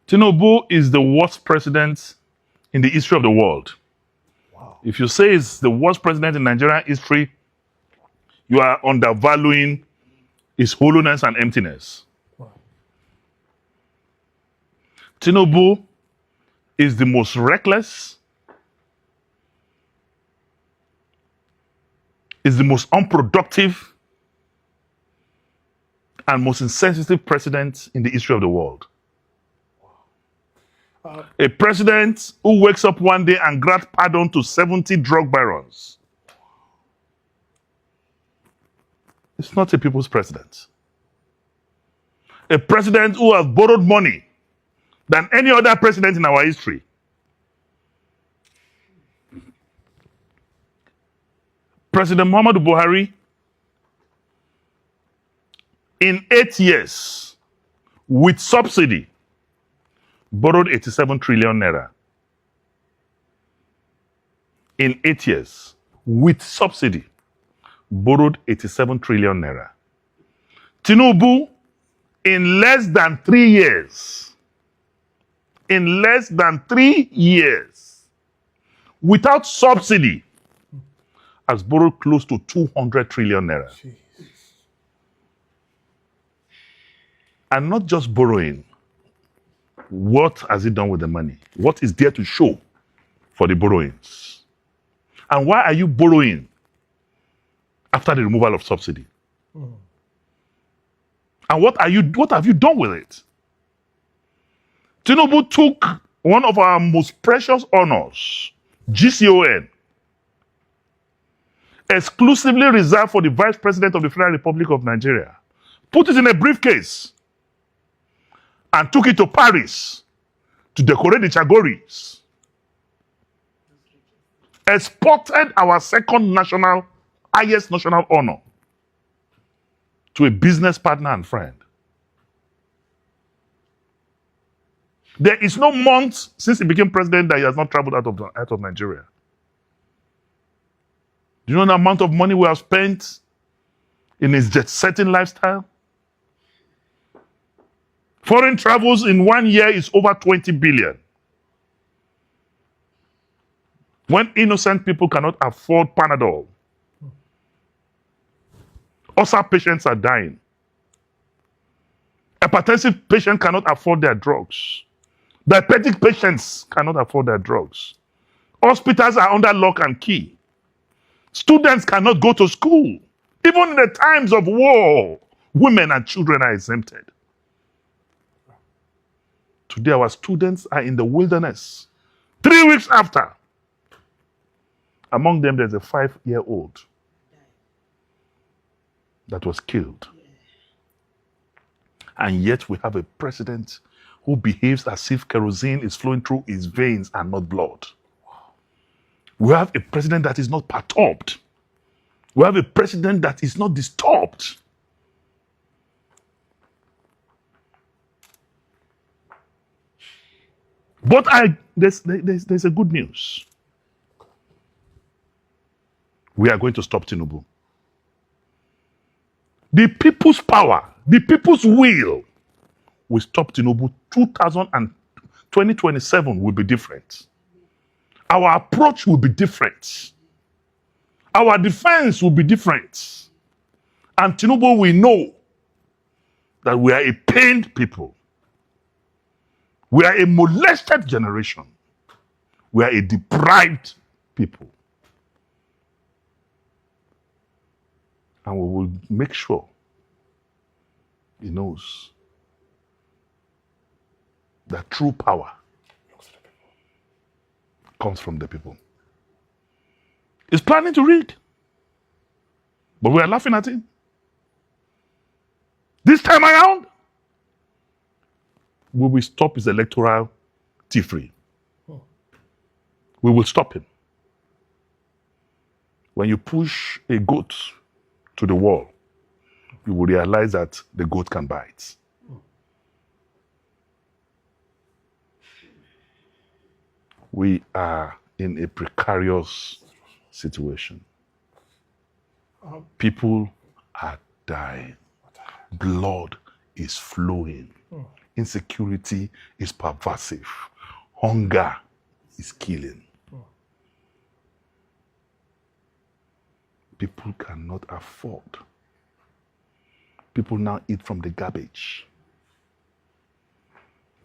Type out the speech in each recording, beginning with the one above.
Tinubu is the worst president in the history of the world. Wow. If you say it's the worst president in Nigerian history, you are undervaluing his hollowness and emptiness. Wow. Tinubu is the most reckless, is the most unproductive, and most insensitive president in the history of the world. A president who wakes up one day and grants pardon to 70 drug barons. It's not a people's president. A president who has borrowed money than any other president in our history. President Muhammadu Buhari, in 8 years, with subsidy, borrowed 87 trillion naira. In 8 years, with subsidy, borrowed 87 trillion naira. Tinubu, in less than 3 years, without subsidy, has borrowed close to 200 trillion naira. Jeez. And not just borrowing. What has he done with the money? What is there to show for the borrowings? And why are you borrowing after the removal of subsidy? And what have you done with it? Tinubu took one of our most precious honors, GCON, exclusively reserved for the Vice President of the Federal Republic of Nigeria, put it in a briefcase, and took it to Paris to decorate the Chagoris. Exported our second highest national honor to a business partner and friend. There is no month since he became president that he has not traveled out of Nigeria. Do you know the amount of money we have spent in his jet-setting lifestyle? Foreign travels in 1 year is over 20 billion. When innocent people cannot afford Panadol, ulcer patients are dying. Hypertensive patients cannot afford their drugs. Diabetic patients cannot afford their drugs. Hospitals are under lock and key. Students cannot go to school. Even in the times of war, women and children are exempted. Today, our students are in the wilderness. 3 weeks after, among them, there's a 5-year-old that was killed. And yet, we have a president who behaves as if kerosene is flowing through his veins and not blood. We have a president that is not perturbed. We have a president that is not disturbed. But there's a good news. We are going to stop Tinubu. The people's power, the people's will stop Tinubu. 2027 will be different. Our approach will be different. Our defense will be different. And Tinubu will know that we are a pained people. We are a molested generation. We are a deprived people. And we will make sure he knows that true power comes from the people. He's planning to rig, but we are laughing at him. This time around, we will stop his electoral T3. We will stop him. When you push a goat to the wall, you will realize that the goat can bite. We are in a precarious situation. People are dying. Blood is flowing Insecurity is pervasive. Hunger is killing. People cannot afford. People now eat from the garbage.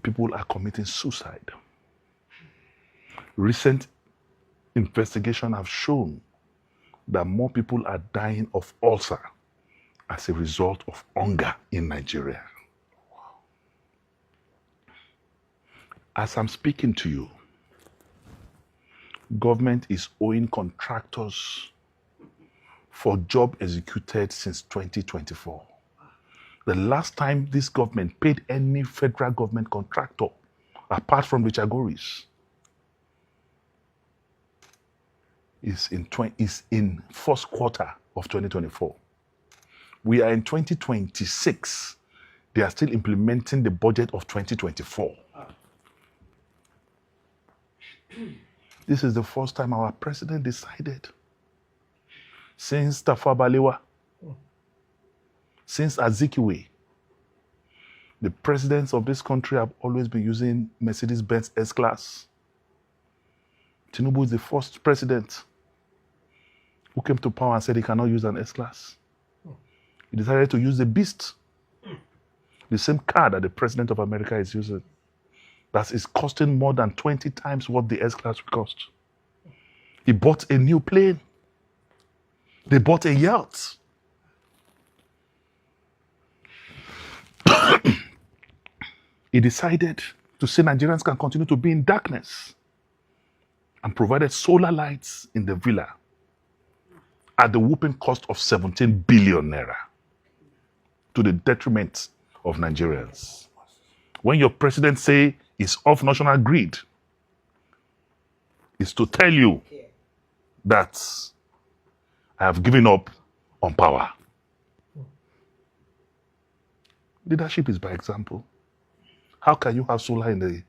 People are committing suicide. Recent investigations have shown that more people are dying of ulcer as a result of hunger in Nigeria. As I'm speaking to you, government is owing contractors for job executed since 2024. The last time this government paid any federal government contractor, apart from the Chagoris, is in first quarter of 2024. We are in 2026. They are still implementing the budget of 2024. This is the first time our president decided, since Tafawa Balewa, since Azikiwe, the presidents of this country have always been using Mercedes-Benz S-Class. Tinubu is the first president who came to power and said he cannot use an S-Class. He decided to use the Beast, the same car that the president of America is using. That is costing more than 20 times what the S-Class would cost. He bought a new plane. They bought a yacht. He decided to say Nigerians can continue to be in darkness and provided solar lights in the villa at the whooping cost of 17 billion naira, to the detriment of Nigerians. When your president say it's off national grid, it's to tell you that I have given up on power. Leadership is by example. How can you have solar in the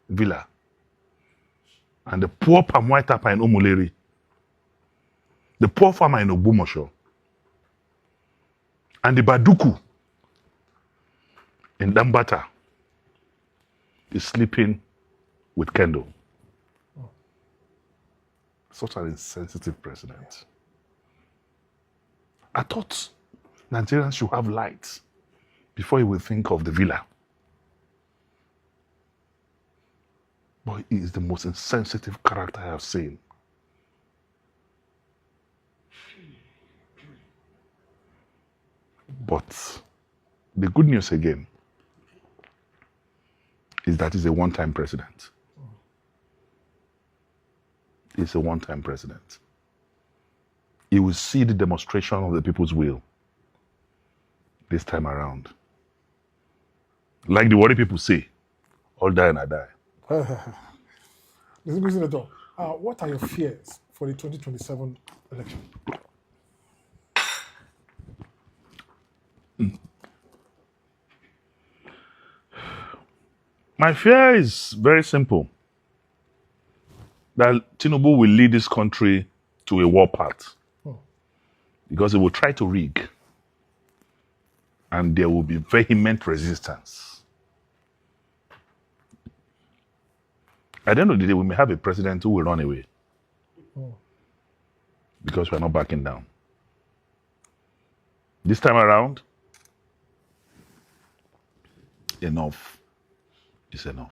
villa and the poor palm white tapper in Umuleri, the poor farmer in Ogbomosho, and the Baduku in Dambata is sleeping with Kendo? Such an insensitive president. I thought Nigerians should have lights before he will think of the villa. But he is the most insensitive character I have seen. But the good news again is that he's a one-time president. He's a one-time president. He will see the demonstration of the people's will this time around. Like the worry people say, all die and I die. Mr. Senator, what are your fears for the 2027 election? My fear is very simple. That Tinubu will lead this country to a war path. Because he will try to rig. And there will be vehement resistance. At the end of the day, we may have a president who will run away. Because we are not backing down. This time around, enough is enough.